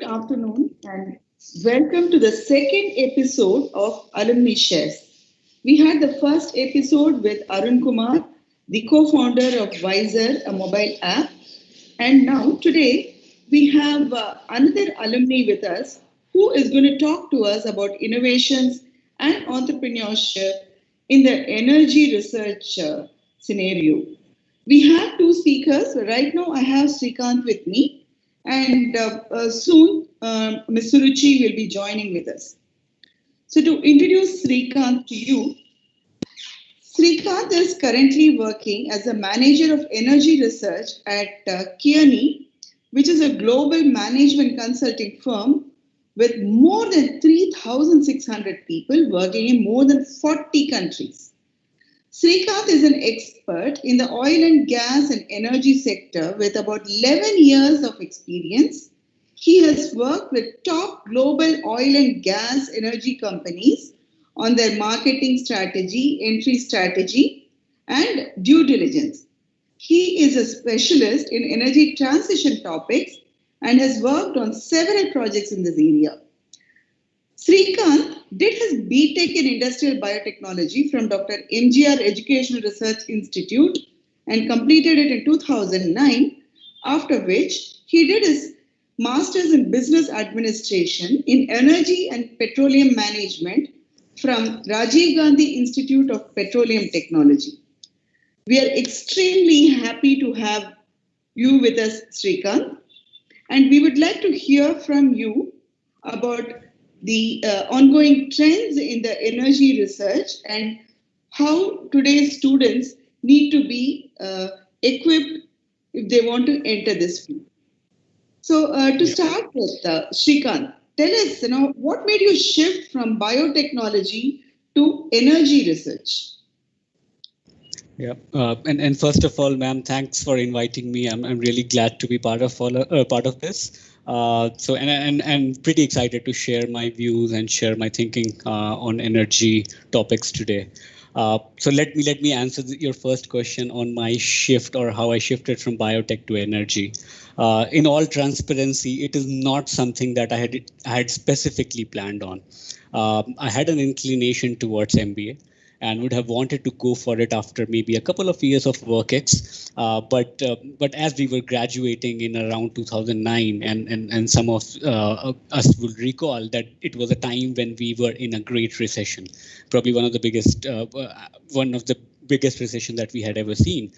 Good afternoon and welcome to the second episode of Alumni Shares. We had the first episode with Arun Kumar, the co-founder of Wiser, a mobile app. And now today we have another alumni with us who is going to talk to us about innovations and entrepreneurship in the energy research scenario. We have two speakers. Right now I have Srikant with me and soon Ms. Suruchi will be joining with us. So to introduce Srikant to you, Srikant is currently working as a manager of energy research at Kearney, which is a global management consulting firm with more than 3,600 people working in more than 40 countries. Srikant is an expert in the oil and gas and energy sector with about 11 years of experience. He has worked with top global oil and gas energy companies on their marketing strategy, entry strategy, and due diligence. He is a specialist in energy transition topics and has worked on several projects in this area. Srikant did his BTech in Industrial Biotechnology from Dr. MGR Educational Research Institute and completed it in 2009, after which he did his Masters in Business Administration in Energy and Petroleum Management from Rajiv Gandhi Institute of Petroleum Technology. We are extremely happy to have you with us, Srikant, and we would like to hear from you about the ongoing trends in the energy research and how today's students need to be equipped if they want to enter this field. So to start with, Srikant, tell us, what made you shift from biotechnology to energy research? Yeah, and first of all, ma'am, thanks for inviting me. I'm really glad to be part of this. And pretty excited to share my views and share my thinking on energy topics today. So let me answer your first question on my shift or how I shifted from biotech to energy. In all transparency, it is not something that I had specifically planned on. I had an inclination towards MBA and would have wanted to go for it after maybe a couple of years of WorkX. But as we were graduating in around 2009, and some of us will recall that it was a time when we were in a great recession, probably one of the biggest recession that we had ever seen.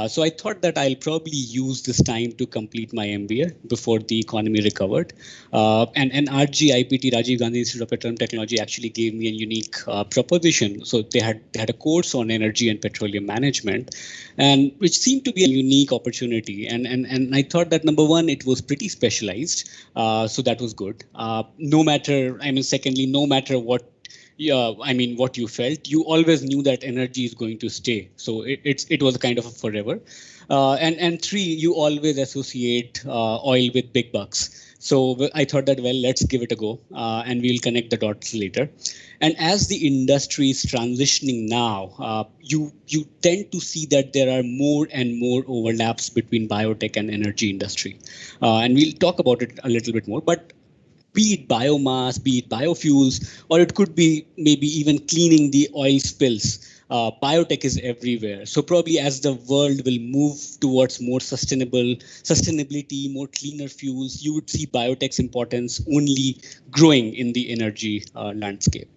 So I thought that I'll probably use this time to complete my MBA before the economy recovered. And RGIPT, Rajiv Gandhi Institute of Petroleum Technology, actually gave me a unique proposition. So they had a course on energy and petroleum management, and which seemed to be a unique opportunity. And I thought that number one, it was pretty specialized, so that was good. Secondly, no matter what. What you felt, you always knew that energy is going to stay. So it was a kind of a forever. And three, you always associate oil with big bucks. So I thought that, well, let's give it a go and we'll connect the dots later. And as the industry is transitioning now, you tend to see that there are more and more overlaps between biotech and energy industry. And we'll talk about it a little bit more. But be it biomass, be it biofuels, or it could be maybe even cleaning the oil spills. Biotech is everywhere. So probably as the world will move towards more sustainability, more cleaner fuels, you would see biotech's importance only growing in the energy landscape.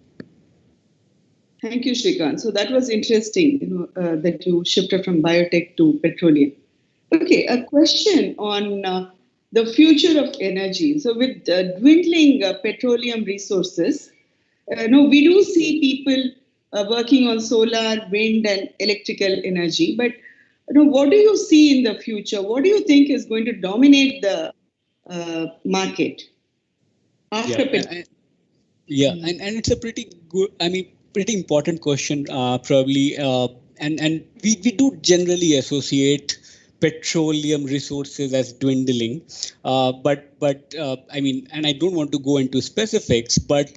Thank you, Srikant. So that was interesting, that you shifted from biotech to petroleum. Okay, a question on the future of energy. So with dwindling petroleum resources, we do see people working on solar, wind, and electrical energy. But what do you see in the future? What do you think is going to dominate the market after petroleum? And it's a pretty good, pretty important question, probably. And we do generally associate petroleum resources as dwindling, and I don't want to go into specifics, but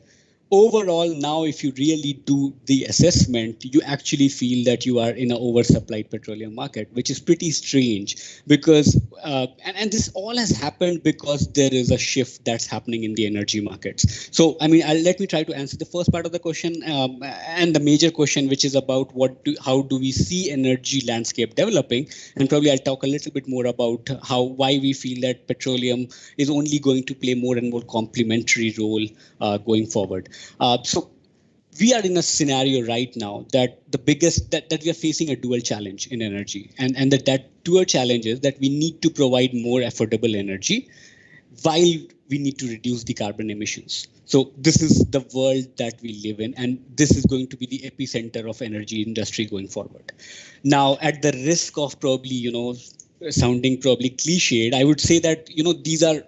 overall, now if you really do the assessment, you actually feel that you are in an oversupplied petroleum market, which is pretty strange because and this all has happened because there is a shift that's happening in the energy markets. So I mean, let me try to answer the first part of the question and the major question, which is about how do we see energy landscape developing, and probably I'll talk a little bit more about why we feel that petroleum is only going to play more and more complementary role going forward. So we are in a scenario right now that that we are facing a dual challenge in energy, and that dual challenge is that we need to provide more affordable energy while we need to reduce the carbon emissions. So this is the world that we live in, and this is going to be the epicenter of energy industry going forward. Now, at the risk of probably sounding probably cliched, I would say that these are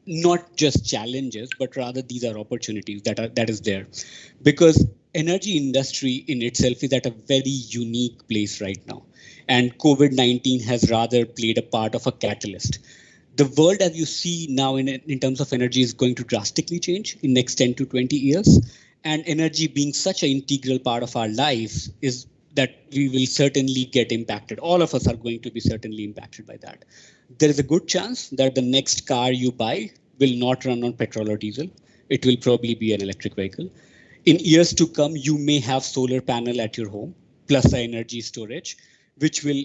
not just challenges, but rather these are opportunities that is there, because energy industry in itself is at a very unique place right now, and COVID-19 has rather played a part of a catalyst. The world as you see now in terms of energy is going to drastically change in next 10 to 20 years, and energy being such an integral part of our lives is that we will certainly get impacted. All of us are going to be certainly impacted by that. There is a good chance that the next car you buy will not run on petrol or diesel. It will probably be an electric vehicle. In years to come, you may have solar panel at your home, plus energy storage, which will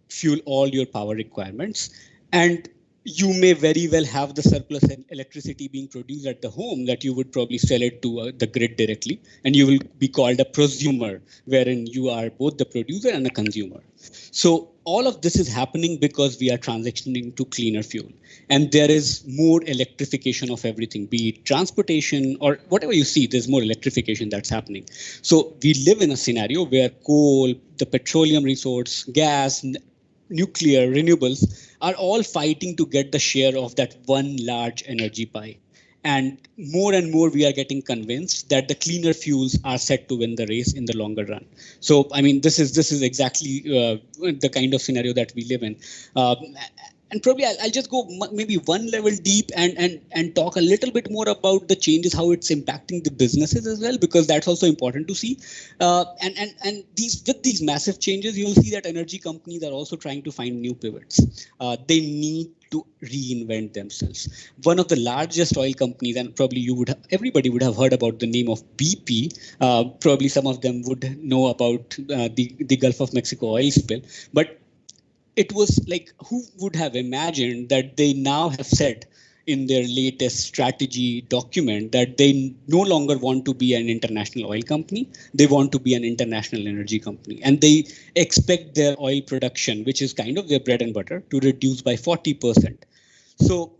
fuel all your power requirements. And you may very well have the surplus electricity being produced at the home that you would probably sell it to the grid directly, and you will be called a prosumer, wherein you are both the producer and a consumer. So all of this is happening because we are transitioning to cleaner fuel, and there is more electrification of everything, be it transportation or whatever you see, there's more electrification that's happening. So we live in a scenario where coal, the petroleum resource, gas, nuclear, renewables are all fighting to get the share of that one large energy pie. And more we are getting convinced that the cleaner fuels are set to win the race in the longer run. So, I mean, this is exactly the kind of scenario that we live in. And probably I'll just go maybe one level deep and talk a little bit more about the changes, how it's impacting the businesses as well, because that's also important to see. And these massive changes, you will see that energy companies are also trying to find new pivots. They need to reinvent themselves. One of the largest oil companies, and probably everybody would have heard about the name of BP. Probably some of them would know about the Gulf of Mexico oil spill, but it was like, who would have imagined that they now have said in their latest strategy document that they no longer want to be an international oil company, they want to be an international energy company. And they expect their oil production, which is kind of their bread and butter, to reduce by 40%. So,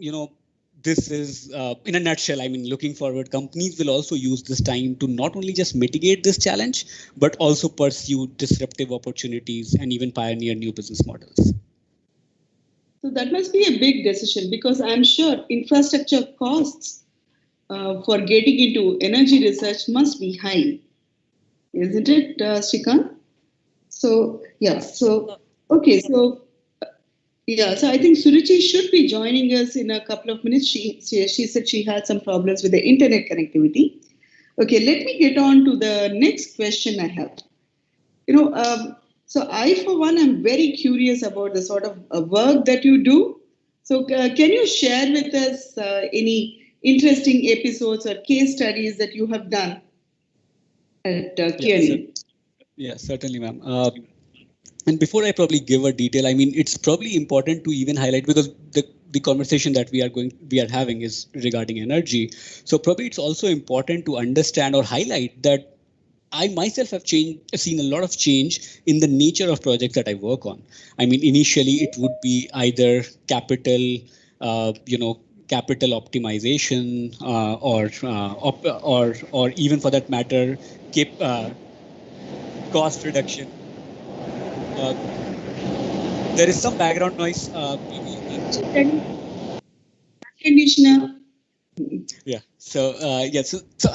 this is, in a nutshell, I mean, looking forward, companies will also use this time to not only just mitigate this challenge, but also pursue disruptive opportunities and even pioneer new business models. So that must be a big decision, because I'm sure infrastructure costs for getting into energy research must be high, isn't it, Srikant? So, yeah, so, okay, so. Yeah, so I think Suruchi should be joining us in a couple of minutes. She said she had some problems with the internet connectivity. Okay, let me get on to the next question I have. So I, for one, am very curious about the sort of work that you do. So can you share with us any interesting episodes or case studies that you have done at Kearney? Certainly, ma'am. And before I probably give a detail, I mean, it's probably important to even highlight, because the conversation that we are having is regarding energy. So probably it's also important to understand or highlight that I myself have seen a lot of change in the nature of projects that I work on. I mean, initially it would be either capital optimization or even for that matter, cost reduction. There is some background noise. Conditioner. Yeah. So I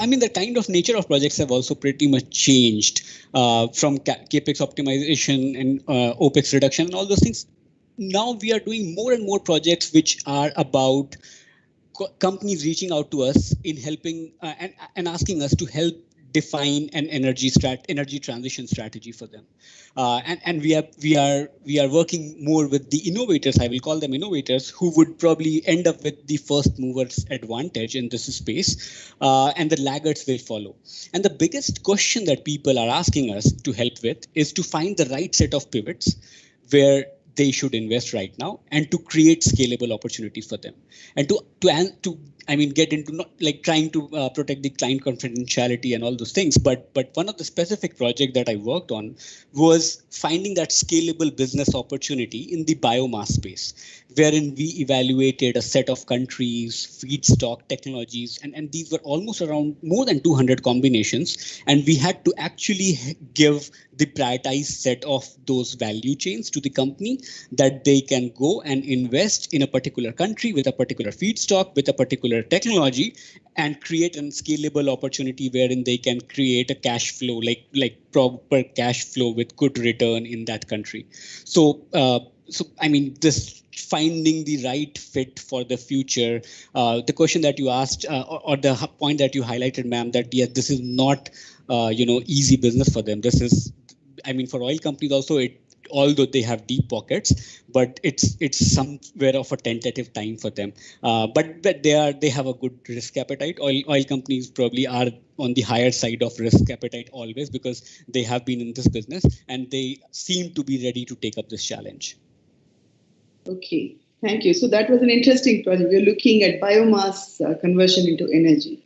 mean, the kind of nature of projects have also pretty much changed from capex optimization and opex reduction and all those things. Now we are doing more and more projects which are about companies reaching out to us in helping and asking us to help define an energy transition strategy for them, and we are working more with the innovators. I will call them innovators, who would probably end up with the first movers advantage in this space, and the laggards will follow. And the biggest question that people are asking us to help with is to find the right set of pivots where they should invest right now, and to create scalable opportunities for them, and to I mean, get into not like trying to protect the client confidentiality and all those things. But one of the specific project that I worked on was finding that scalable business opportunity in the biomass space, wherein we evaluated a set of countries, feedstock technologies, and these were almost around more than 200 combinations. And we had to actually give the prioritized set of those value chains to the company, that they can go and invest in a particular country with a particular feedstock, with a particular technology, and create a scalable opportunity wherein they can create a cash flow, like proper cash flow with good return in that country. So I mean, this finding the right fit for the future, the question that you asked, or the point that you highlighted, ma'am, that yes, this is not easy business for them. This is, I mean, for oil companies also, although they have deep pockets, but it's somewhere of a tentative time for them. But they have a good risk appetite. Oil companies probably are on the higher side of risk appetite always, because they have been in this business, and they seem to be ready to take up this challenge. Okay, thank you. So that was an interesting project. We're looking at biomass conversion into energy.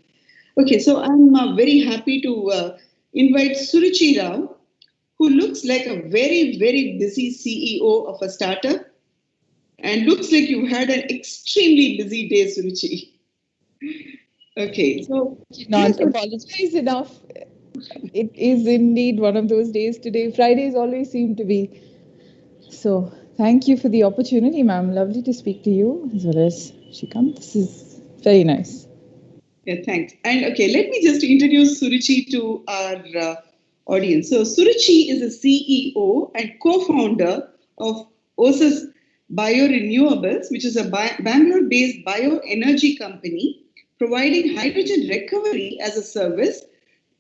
Okay, so I'm very happy to invite Suruchi Rao, who looks like a very, very busy CEO of a startup, and looks like you've had an extremely busy day, Suruchi. Okay, so not apologize enough. It is indeed one of those days today. Fridays always seem to be. So thank you for the opportunity, ma'am. Lovely to speak to you as well as Srikant. This is very nice. Yeah, thanks. And okay, let me just introduce Suruchi to our audience. So Suruchi is a CEO and co-founder of Ossus Biorenewables, which is a Bangalore-based bioenergy company providing hydrogen recovery as a service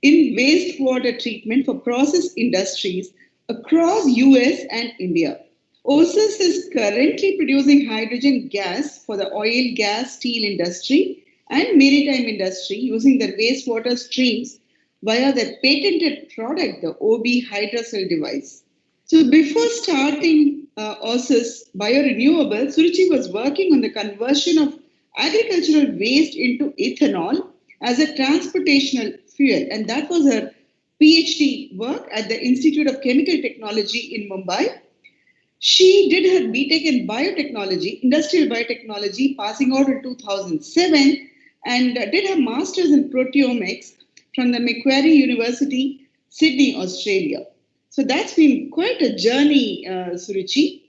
in wastewater treatment for process industries across US and India. Ossus is currently producing hydrogen gas for the oil, gas, steel industry and maritime industry using their wastewater streams via their patented product, the OB hydrocell device. So before starting Ossus Biorenewable, Suruchi was working on the conversion of agricultural waste into ethanol as a transportational fuel, and that was her PhD work at the Institute of Chemical Technology in Mumbai. She did her BTech in biotechnology, industrial biotechnology, passing out in 2007, and did her master's in proteomics from the Macquarie University, Sydney, Australia. So that's been quite a journey, Suruchi.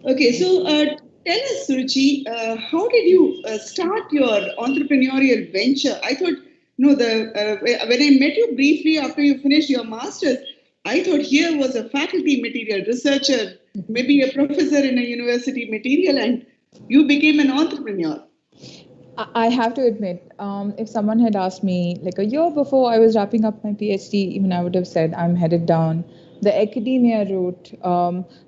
Okay, so tell us, Suruchi, how did you start your entrepreneurial venture? I thought, no, when I met you briefly after you finished your master's, I thought here was a faculty material, researcher, maybe a professor in a university material, and you became an entrepreneur. I have to admit, if someone had asked me like a year before I was wrapping up my PhD, even I would have said I'm headed down the academia route.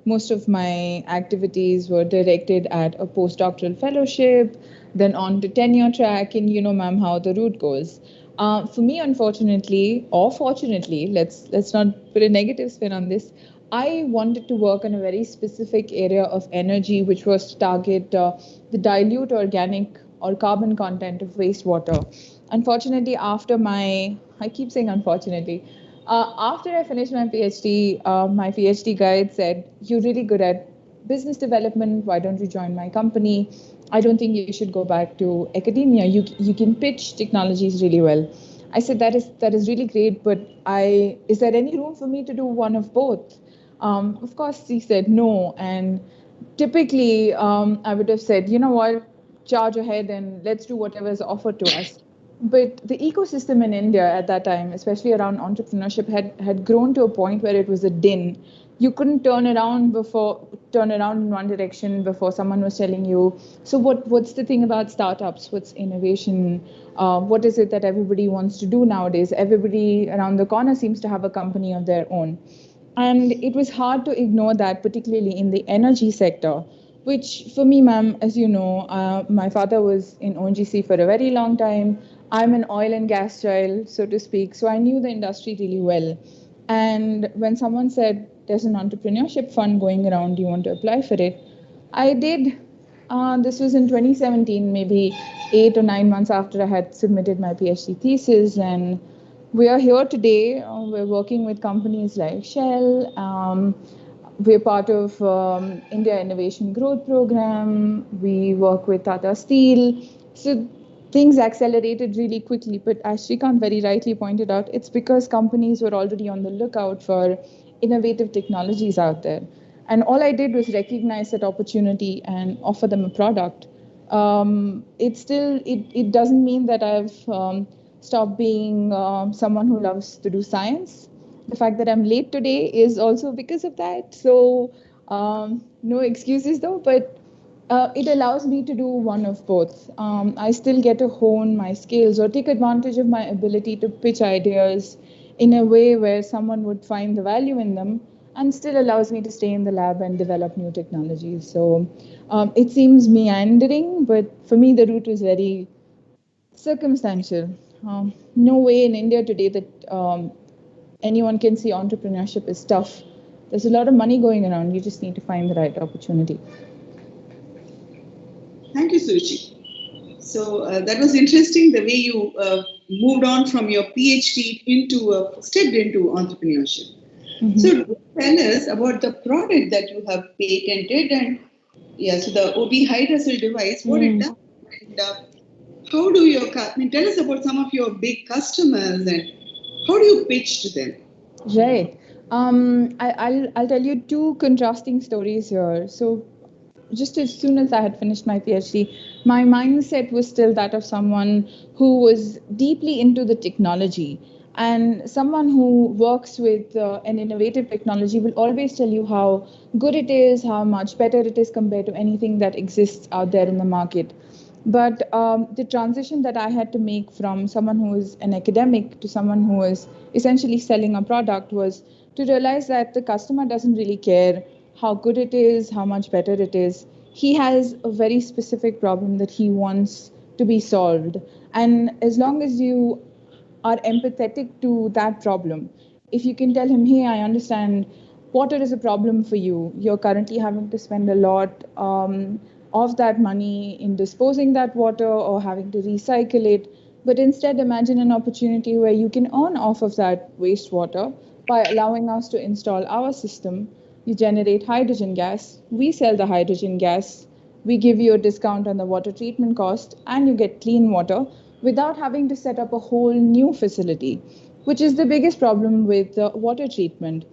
Most of my activities were directed at a postdoctoral fellowship, then on to tenure track, and you know, ma'am, how the route goes. For me, unfortunately, or fortunately, let's not put a negative spin on this. I wanted to work on a very specific area of energy, which was to target the dilute organic or carbon content of wastewater. Unfortunately, I keep saying unfortunately, after I finished my PhD guide said, "You're really good at business development. Why don't you join my company? I don't think you should go back to academia. You can pitch technologies really well." I said, that is really great, but is there any room for me to do one of both? Of course, he said no, and typically I would have said, you know what, charge ahead and let's do whatever is offered to us. But the ecosystem in India at that time, especially around entrepreneurship, had grown to a point where it was a din. You couldn't turn around in one direction before someone was telling you. So what's the thing about startups? What's innovation? What is it that everybody wants to do nowadays? Everybody around the corner seems to have a company of their own. And it was hard to ignore that, particularly in the energy sector, which for me, ma'am, as you know, my father was in ONGC for a very long time. I'm an oil and gas child, so to speak. So I knew the industry really well. And when someone said, there's an entrepreneurship fund going around, do you want to apply for it? I did. This was in 2017, maybe 8 or 9 months after I had submitted my PhD thesis. And we are here today. We're working with companies like Shell. We're part of India Innovation Growth Program. We work with Tata Steel. So things accelerated really quickly. But as Srikant very rightly pointed out, it's because companies were already on the lookout for innovative technologies out there. And all I did was recognize that opportunity and offer them a product. It doesn't mean that I've stopped being someone who loves to do science. The fact that I'm late today is also because of that. So no excuses though, but it allows me to do one of both. I still get to hone my skills or take advantage of my ability to pitch ideas in a way where someone would find the value in them, and still allows me to stay in the lab and develop new technologies. So it seems meandering, but for me, the route was very circumstantial. No way in India today that anyone can see entrepreneurship is tough. There's a lot of money going around. You just need to find the right opportunity. Thank you, Suruchi. So that was interesting, the way you moved on from your PhD stepped into entrepreneurship. Mm-hmm. So tell us about the product that you have patented, and so the OB hydrocell device, what it does, and how do tell us about some of your big customers and how do you pitch to them? Right. I'll tell you two contrasting stories here. So just as soon as I had finished my PhD, my mindset was still that of someone who was deeply into the technology. And someone who works with an innovative technology will always tell you how good it is, how much better it is compared to anything that exists out there in the market. But the transition that I had to make from someone who is an academic to someone who is essentially selling a product was to realize that the customer doesn't really care how good it is, how much better it is. He has a very specific problem that he wants to be solved. And as long as you are empathetic to that problem, if you can tell him, hey, I understand water is a problem for you. You're currently having to spend a lot of that money in disposing that water or having to recycle it. But instead, imagine an opportunity where you can earn off of that wastewater by allowing us to install our system. You generate hydrogen gas, we sell the hydrogen gas, we give you a discount on the water treatment cost, and you get clean water without having to set up a whole new facility, which is the biggest problem with water treatment.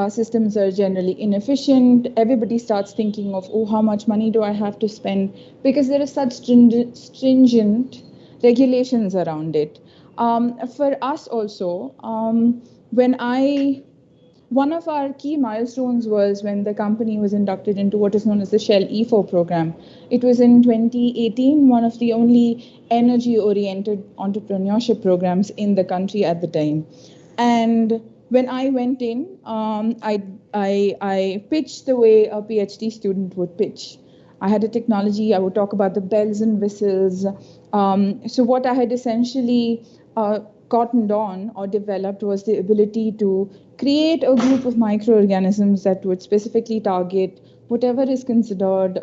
Systems are generally inefficient. Everybody starts thinking of, oh, how much money do I have to spend? Because there are such stringent regulations around it. For us also, one of our key milestones was when the company was inducted into what is known as the Shell E4 program. It was in 2018, one of the only energy-oriented entrepreneurship programs in the country at the time. And when I went in, I pitched the way a PhD student would pitch. I had a technology, I would talk about the bells and whistles. So what I had essentially cottoned on or developed was the ability to create a group of microorganisms that would specifically target whatever is considered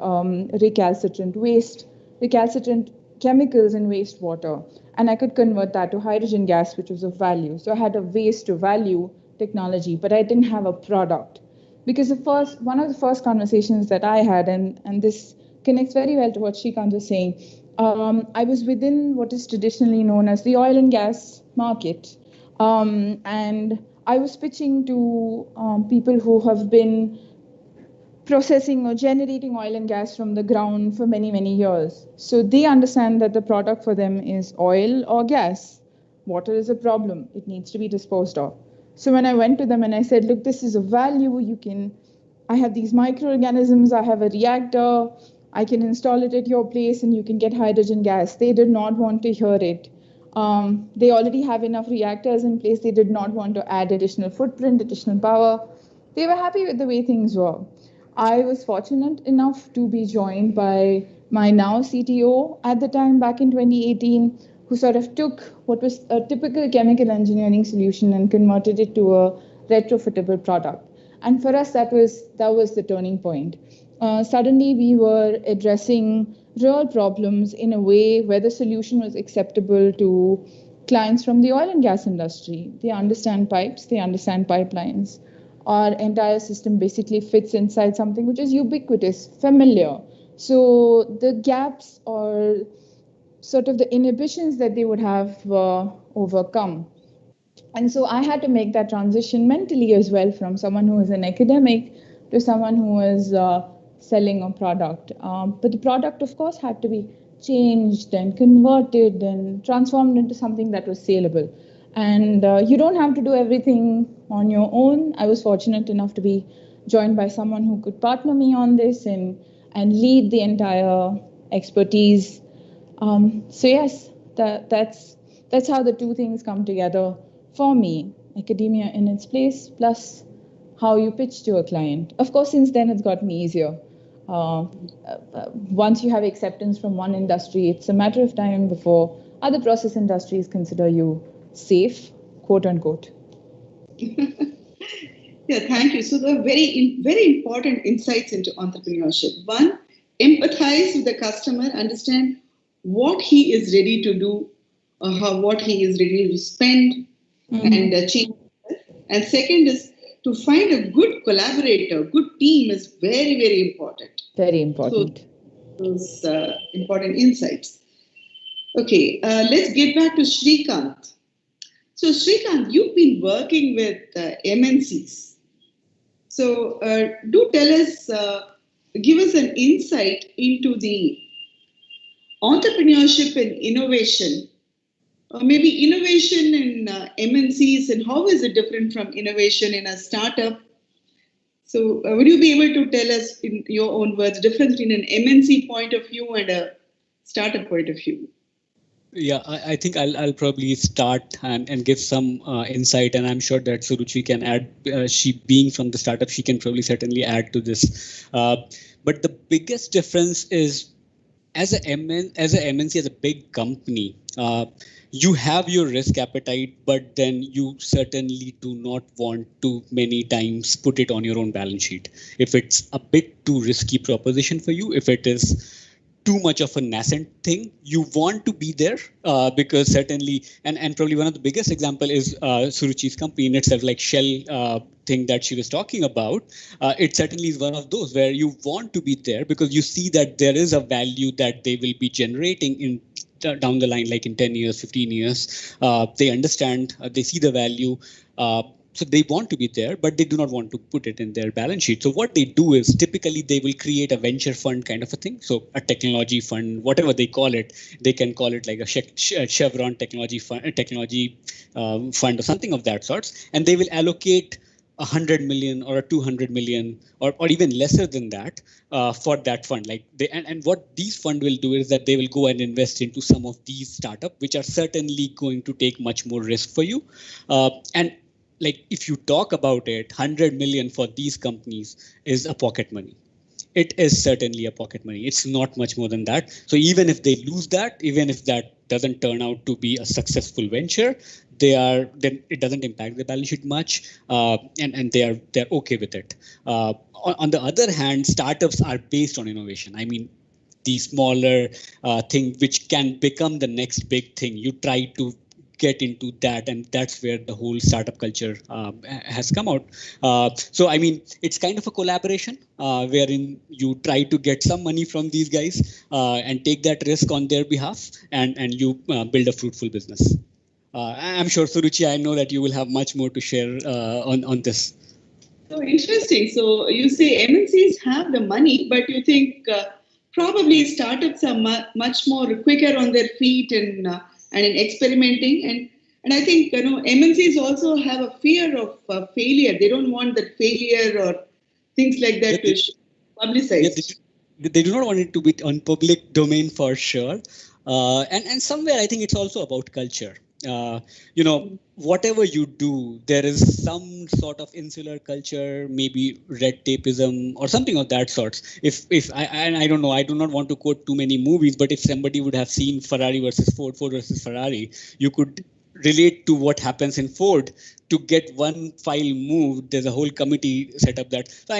recalcitrant chemicals in wastewater. And I could convert that to hydrogen gas, which was of value. So I had a waste to value technology, but I didn't have a product. Because one of the first conversations that I had, and this connects very well to what Srikant was saying, I was within what is traditionally known as the oil and gas market. And I was pitching to people who have been processing or generating oil and gas from the ground for many, many years. So they understand that the product for them is oil or gas. Water is a problem. It needs to be disposed of. So when I went to them and I said, look, this is a value, I have these microorganisms, I have a reactor, I can install it at your place and you can get hydrogen gas. They did not want to hear it. They already have enough reactors in place. They did not want to add additional footprint, additional power. They were happy with the way things were. I was fortunate enough to be joined by my now CTO at the time back in 2018, who sort of took what was a typical chemical engineering solution and converted it to a retrofittable product. And for us, that was the turning point. Suddenly, we were addressing real problems in a way where the solution was acceptable to clients from the oil and gas industry. They understand pipes, they understand pipelines. Our entire system basically fits inside something which is ubiquitous, familiar. So the gaps or sort of the inhibitions that they would have overcome. And so I had to make that transition mentally as well, from someone who is an academic to someone who is selling a product. But the product, of course, had to be changed and converted and transformed into something that was saleable. And you don't have to do everything on your own. I was fortunate enough to be joined by someone who could partner me on this and lead the entire expertise. So yes, that's how the two things come together for me. Academia in its place, plus how you pitch to a client. Of course, since then it's gotten easier. Once you have acceptance from one industry, it's a matter of time before other process industries consider you safe, quote unquote. Yeah, thank you. So the very important insights into entrepreneurship. One, empathize with the customer, understand what he is ready to do, what he is ready to spend, and change. And second is to find a good collaborator, good team is very, very important. Very important. So those important insights. Okay, let's get back to Srikant. So Srikant, you've been working with MNCs. So do tell us, give us an insight into the entrepreneurship and innovation, or maybe innovation in MNCs, and how is it different from innovation in a startup? So would you be able to tell us in your own words, difference in an MNC point of view and a startup point of view? Yeah, I think I'll probably start and give some insight, and I'm sure that Suruchi can add. She being from the startup, she can probably certainly add to this. But the biggest difference is, as a MNC, as a big company, you have your risk appetite, but then you certainly do not want to many times put it on your own balance sheet. If it's a bit too risky proposition for you, if it is too much of a nascent thing, you want to be there because certainly, and probably one of the biggest example is Suruchi's company in itself, like Shell thing that she was talking about. It certainly is one of those where you want to be there because you see that there is a value that they will be generating in down the line, like in 10 years, 15 years. They understand, they see the value. So they want to be there, but they do not want to put it in their balance sheet. So what they do is typically they will create a venture fund kind of a thing. So a technology fund, whatever they call it, they can call it like a Chevron technology fund, fund or something of that sort. And they will allocate 100 million or 200 million or even lesser than that for that fund. Like and what these fund will do is that they will go and invest into some of these startups, which are certainly going to take much more risk for you. And like if you talk about it, 100 million for these companies is a pocket money. It is certainly a pocket money. It's not much more than that. So even if they lose that, even if that doesn't turn out to be a successful venture, then it doesn't impact the balance sheet much, and they're okay with it. On the other hand, startups are based on innovation. I mean, the smaller thing which can become the next big thing, you try to get into that, and that's where the whole startup culture has come out. So I mean, it's kind of a collaboration wherein you try to get some money from these guys and take that risk on their behalf, and you build a fruitful business. I'm sure, Suruchi, I know that you will have much more to share on this. So interesting. So you say MNCs have the money, but you think probably startups are much more quicker on their feet and in experimenting. And I think MNCs also have a fear of failure. They don't want that failure or things like Yeah, that to yeah, publicized. they do not want it to be on public domain for sure. And somewhere I think it's also about culture. Uh, Whatever you do, there is some sort of insular culture, maybe red tapeism or something of that sort. If I and I don't know, I do not want to quote too many movies, but if somebody would have seen Ferrari versus Ford, Ford versus Ferrari, you could relate to what happens in Ford. To get one file moved, there's a whole committee set up that. So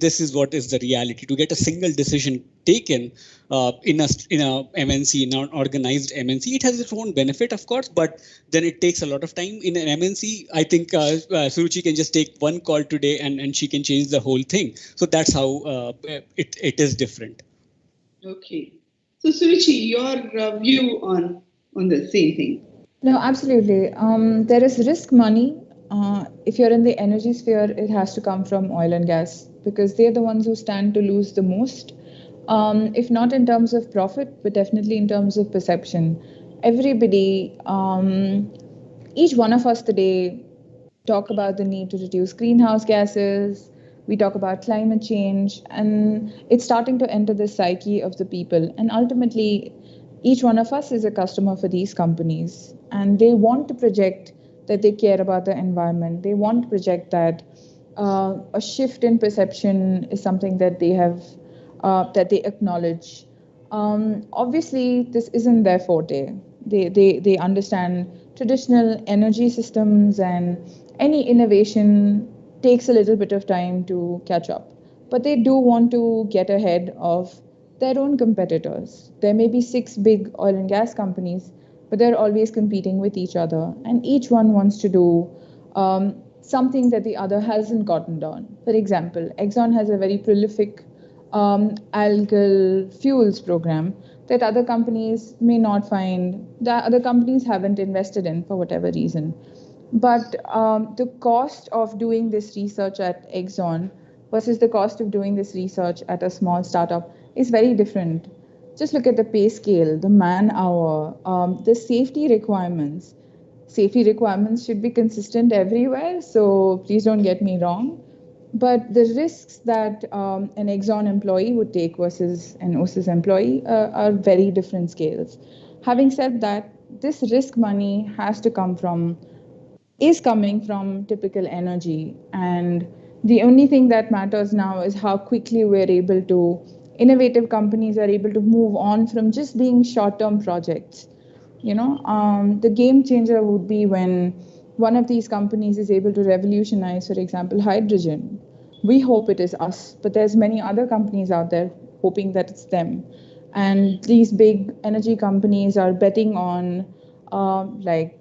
this is what is the reality. To get a single decision taken in a MNC, in an organized MNC, it has its own benefit, of course, but then it takes a lot of time. In an MNC, I think Suruchi can just take one call today and she can change the whole thing. So that's how it is different. Okay. So Suruchi, your view on the same thing. No, absolutely. There is risk money. If you're in the energy sphere, it has to come from oil and gas because they're the ones who stand to lose the most. If not in terms of profit, but definitely in terms of perception. Everybody, each one of us today talk about the need to reduce greenhouse gases. We talk about climate change, and it's starting to enter the psyche of the people. And ultimately, each one of us is a customer for these companies, and they want to project that they care about the environment. They want to project that a shift in perception is something that they have, that they acknowledge. Obviously, this isn't their forte. They understand traditional energy systems, and any innovation takes a little bit of time to catch up. But they do want to get ahead of their own competitors. There may be 6 big oil and gas companies, but they're always competing with each other, and each one wants to do something that the other hasn't gotten done. For example, Exxon has a very prolific algal fuels program that other companies may not find, that other companies haven't invested in for whatever reason. But the cost of doing this research at Exxon versus the cost of doing this research at a small startup is very different. Just look at the pay scale, the man hour, the safety requirements. Safety requirements should be consistent everywhere, so please don't get me wrong. But the risks that an Exxon employee would take versus an Ossus employee are very different scales. Having said that, this risk money is coming from typical energy, and the only thing that matters now is how quickly we're able to, innovative companies are able to move on from just being short-term projects. The game changer would be when one of these companies is able to revolutionize, for example, hydrogen. We hope it is us, but there's many other companies out there hoping that it's them. And these big energy companies are betting on, like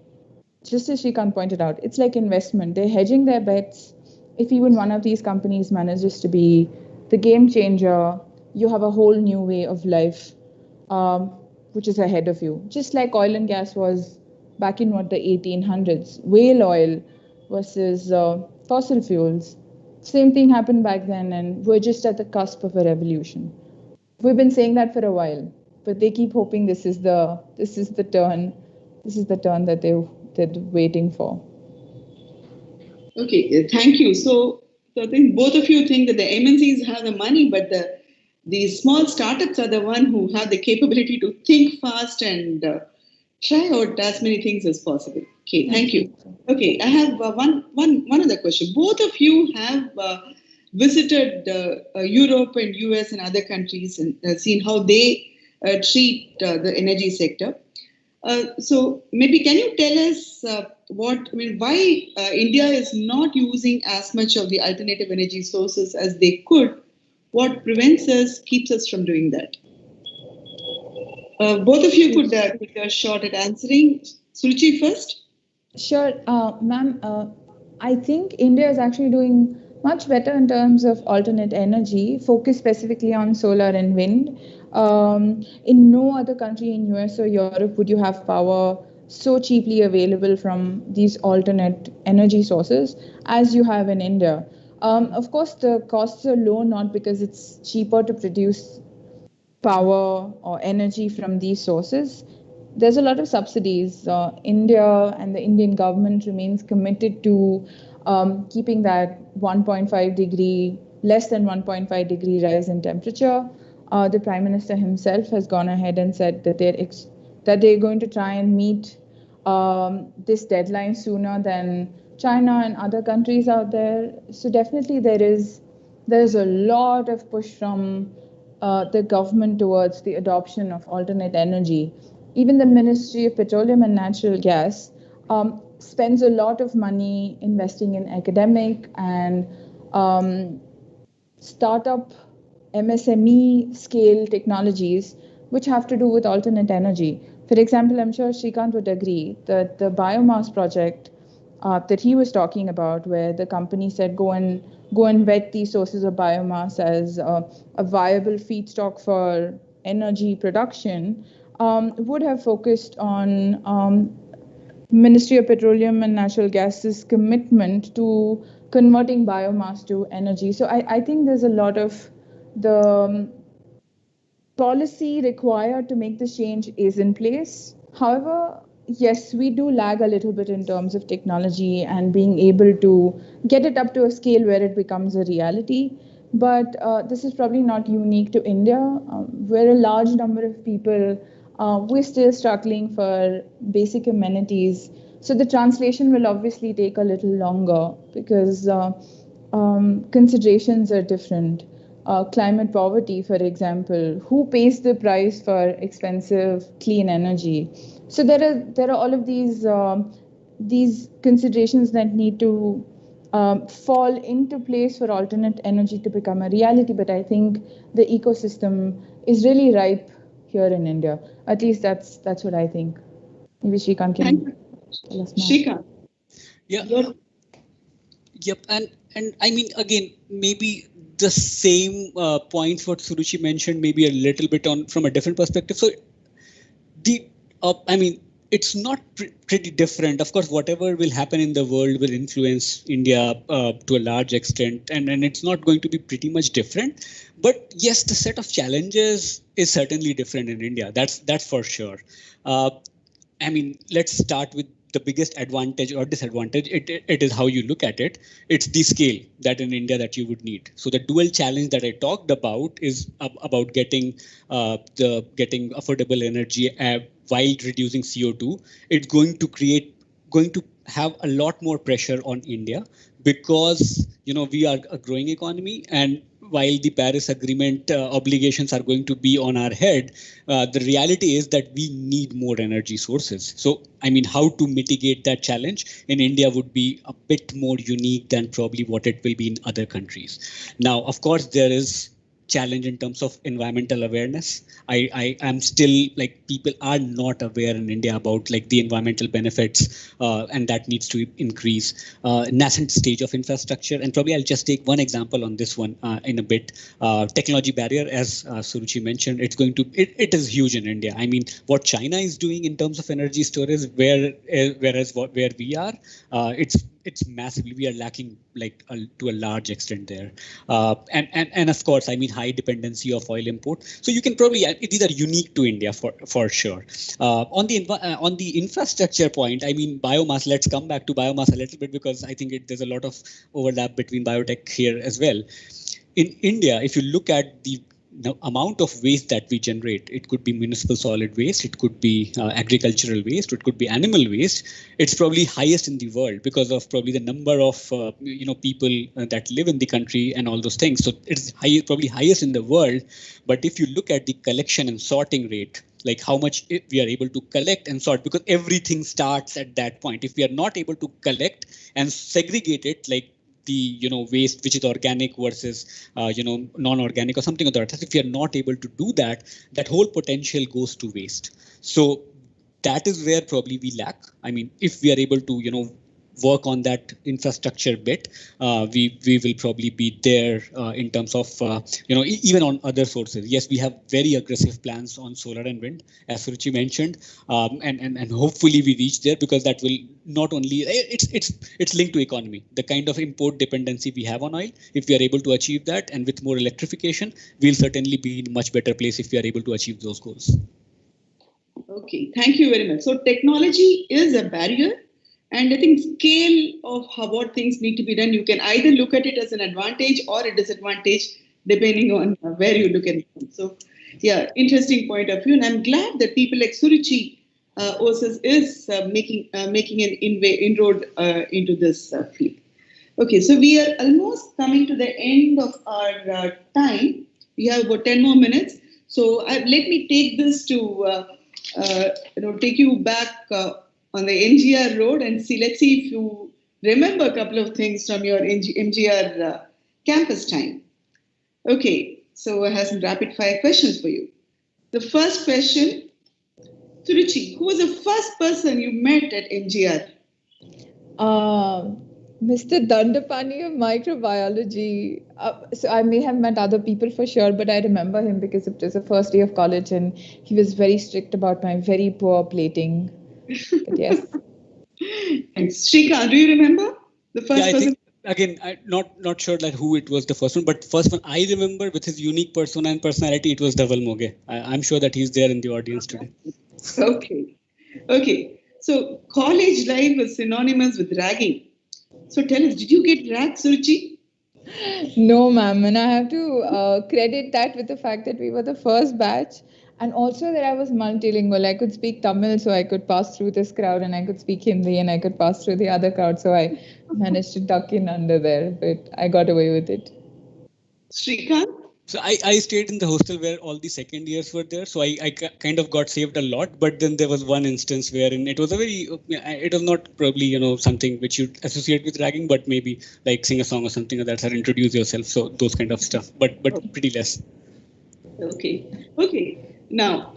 just as Srikant pointed out, it's like investment. They're hedging their bets. If even one of these companies manages to be the game changer, you have a whole new way of life, which is ahead of you. Just like oil and gas was back in the 1800s, whale oil versus fossil fuels. Same thing happened back then, and we're just at the cusp of a revolution. We've been saying that for a while, but they keep hoping this is the turn that they're waiting for. Okay, thank you. So I think both of you think that the MNCs have the money, but the small startups are the one who have the capability to think fast and try out as many things as possible. Okay, thank you. Okay, I have one other question. Both of you have visited Europe and US and other countries and seen how they treat the energy sector. So maybe can you tell us why India is not using as much of the alternative energy sources as they could? What prevents us, keeps us from doing that? Both of you could take a shot at answering. Suruchi first. Sure, ma'am. I think India is actually doing much better in terms of alternate energy, focused specifically on solar and wind. In no other country in US or Europe would you have power so cheaply available from these alternate energy sources as you have in India. Of course, the costs are low not because it's cheaper to produce power or energy from these sources. There's a lot of subsidies. India and the Indian government remains committed to keeping that 1.5 degree, less than 1.5 degree rise in temperature. The Prime Minister himself has gone ahead and said that they're going to try and meet this deadline sooner than China and other countries out there. So definitely there's a lot of push from the government towards the adoption of alternate energy. Even the Ministry of Petroleum and Natural Gas spends a lot of money investing in academic and startup MSME scale technologies which have to do with alternate energy. For example, I'm sure Srikant would agree that the biomass project that he was talking about, where the company said go and vet these sources of biomass as a viable feedstock for energy production, would have focused on Ministry of Petroleum and Natural Gas's commitment to converting biomass to energy. So I think there's a lot of the policy required to make this change is in place. However, yes, we do lag a little bit in terms of technology and being able to get it up to a scale where it becomes a reality. But this is probably not unique to India, where a large number of people, we're still struggling for basic amenities. So the translation will obviously take a little longer because considerations are different. Climate poverty, for example, who pays the price for expensive clean energy? So there are all of these considerations that need to fall into place for alternate energy to become a reality. But I think the ecosystem is really ripe here in India. At least that's what I think. Maybe Srikant can tell us more. Srikant. Yeah. Yep. And I mean, again, maybe the same points what Suruchi mentioned, maybe a little bit on from a different perspective. So I mean, it's not pretty different. Of course, whatever will happen in the world will influence India to a large extent, and it's not going to be pretty much different. But yes, the set of challenges is certainly different in India. That's for sure. I mean, let's start with the biggest advantage or disadvantage. It is how you look at it. It's the scale that in India that you would need. So the dual challenge that I talked about is about getting affordable energy while reducing CO2. It's going to have a lot more pressure on India because we are a growing economy, and while the Paris Agreement obligations are going to be on our head, the reality is that we need more energy sources. So, I mean, how to mitigate that challenge in India would be a bit more unique than probably what it will be in other countries. Now, of course, there is challenge in terms of environmental awareness. I am still people are not aware in India about the environmental benefits, and that needs to increase. Nascent stage of infrastructure, and probably I'll just take one example on this one in a bit. Technology barrier, as Suruchi mentioned, it is huge in India. I mean, what China is doing in terms of energy storage, whereas where we are, it's massively, we are lacking to a large extent there, and of course, I mean, high dependency of oil import. So you can probably these are unique to India for sure. On the infrastructure point, I mean, biomass. Let's come back to biomass a little bit because I think there's a lot of overlap between biotech here as well. In India, if you look at the amount of waste that we generate, it could be municipal solid waste, it could be agricultural waste, it could be animal waste. It's probably highest in the world because of probably the number of people that live in the country and all those things. So it's probably highest in the world. But if you look at the collection and sorting rate, like how much we are able to collect and sort, because everything starts at that point. If we are not able to collect and segregate it, like the waste which is organic versus non-organic or something of that. If we are not able to do that, that whole potential goes to waste. So that is where probably we lack. I mean, if we are able to work on that infrastructure bit, we will probably be there in terms of even on other sources. Yes, we have very aggressive plans on solar and wind, as Suruchi mentioned, and hopefully we reach there, because that will not only it's linked to economy. The kind of import dependency we have on oil, if we are able to achieve that, and with more electrification, we'll certainly be in a much better place if we are able to achieve those goals. Okay, thank you very much. So technology is a barrier, and I think scale of what things need to be done, you can either look at it as an advantage or a disadvantage, depending on where you look at it. So, yeah, interesting point of view, and I'm glad that people like Suruchi Ossus is making an inroad into this field. Okay, so we are almost coming to the end of our time. We have about 10 more minutes. So let me take this to take you back on the MGR road and see. Let's see if you remember a couple of things from your MGR campus time. Okay, so I have some rapid fire questions for you. The first question, Suruchi, who was the first person you met at MGR? Mr. Dandapani of microbiology. So I may have met other people for sure, but I remember him because it was the first day of college and he was very strict about my very poor plating. But yes. Thanks. Srikant, do you remember the first person? Think, again, I'm not sure that who it was the first one, but first one I remember with his unique persona and personality, it was Dhaval Moge. I'm sure that he's there in the audience today. Okay. So college life was synonymous with ragging. So tell us, did you get ragged, Suruchi? No, ma'am. And I have to credit that with the fact that we were the first batch. And also that I was multilingual. I could speak Tamil, so I could pass through this crowd, and I could speak Hindi, and I could pass through the other crowd. So I managed to duck in under there, but I got away with it. Srikant? So I stayed in the hostel where all the second years were there. So I kind of got saved a lot. But then there was one instance wherein it was it was not probably, something which you'd associate with ragging, but maybe like sing a song or something like that, or introduce yourself. So those kind of stuff, but pretty less. Okay. Now,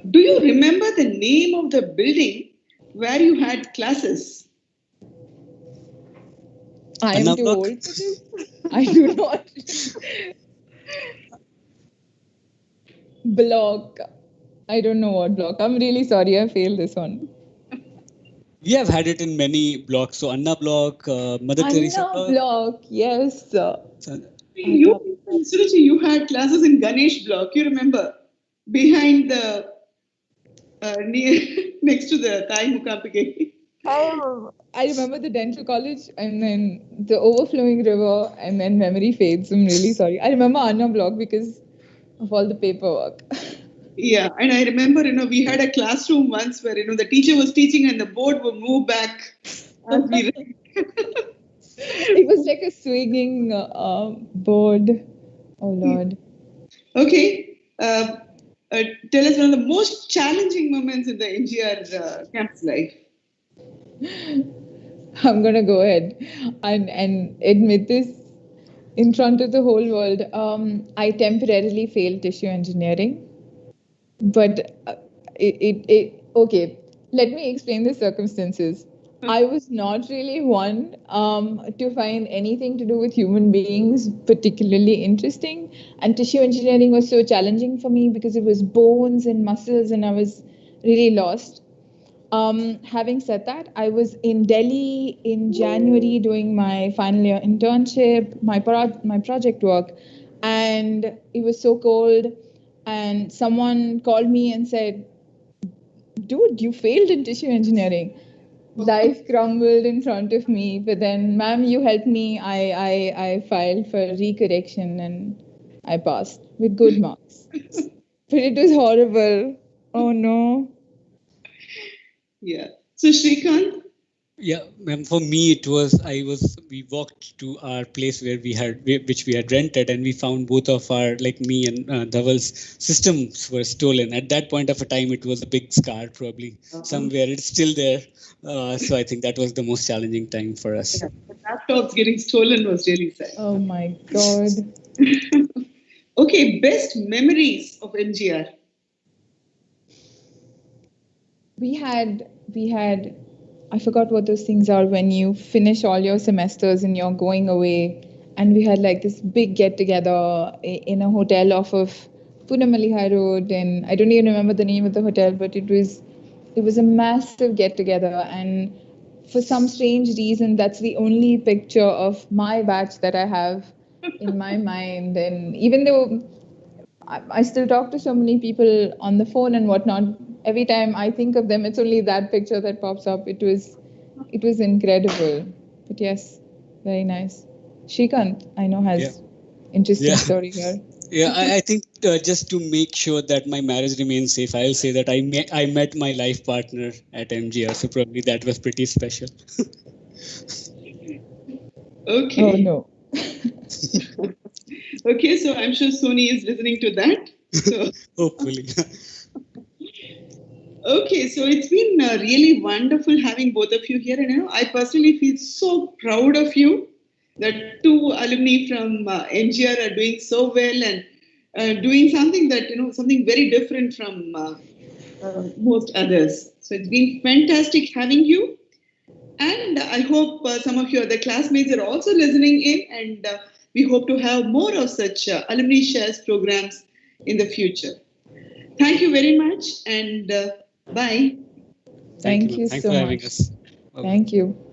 do you remember the name of the building where you had classes? I am too old for this. I do not. Block. I don't know what block. I'm really sorry. I failed this one. We have had it in many blocks. So Anna block, Mother Teresa block. Yes. Suruchi, you had classes in Ganesh block. You remember? Behind the next to the Thai Mukapige. Oh, I remember the dental college and then the overflowing river and then memory fades. I'm really sorry. I remember Anna block because of all the paperwork. Yeah, and I remember, we had a classroom once where, the teacher was teaching and the board would move back as we read. It was like a swinging board. Oh, Lord. Okay. Tell us one of the most challenging moments in the MGR campus life. I'm going to go ahead and admit this in front of the whole world. I temporarily failed tissue engineering. But okay, let me explain the circumstances. I was not really one to find anything to do with human beings particularly interesting. And tissue engineering was so challenging for me because it was bones and muscles and I was really lost. Having said that, I was in Delhi in January doing my final year internship, my project work, and it was so cold. And someone called me and said, "Dude, you failed in tissue engineering." Life crumbled in front of me, but then, ma'am, you helped me. I filed for recorrection and I passed with good marks. But it was horrible. Oh no. Yeah. So Srikant? Yeah, ma'am. For me, we walked to our place which we had rented, and we found both of our, like me and Dhaval's systems were stolen. At that point of a time, it was a big scar, probably somewhere. It's still there. So I think that was the most challenging time for us. Yeah, the laptops getting stolen was really sad. Oh my God. Okay, best memories of MGR. We had I forgot what those things are when you finish all your semesters and you're going away. And we had like this big get together in a hotel off of Punamali High Road, and I don't even remember the name of the hotel, but it was a massive get together. And for some strange reason, that's the only picture of my batch that I have in my mind. And even though I still talk to so many people on the phone and whatnot, every time I think of them, it's only that picture that pops up. It was incredible. But yes, very nice. Shrikant, I know, Yeah. has interesting Yeah. story here. Yeah, I think just to make sure that my marriage remains safe, I'll say that I met my life partner at MGR, so probably that was pretty special. Okay. Oh no. Okay, so I'm sure Sony is listening to that. So Hopefully. okay, so it's been really wonderful having both of you here, and I personally feel so proud of you that two alumni from NGR are doing so well and doing something that something very different from most others. So it's been fantastic having you, and I hope some of your other classmates are also listening in, and we hope to have more of such alumni shares programs in the future. Thank you very much, and bye. Thank you, Thank ma'am. you Thanks so for having much. us. Bye-bye. Thank you.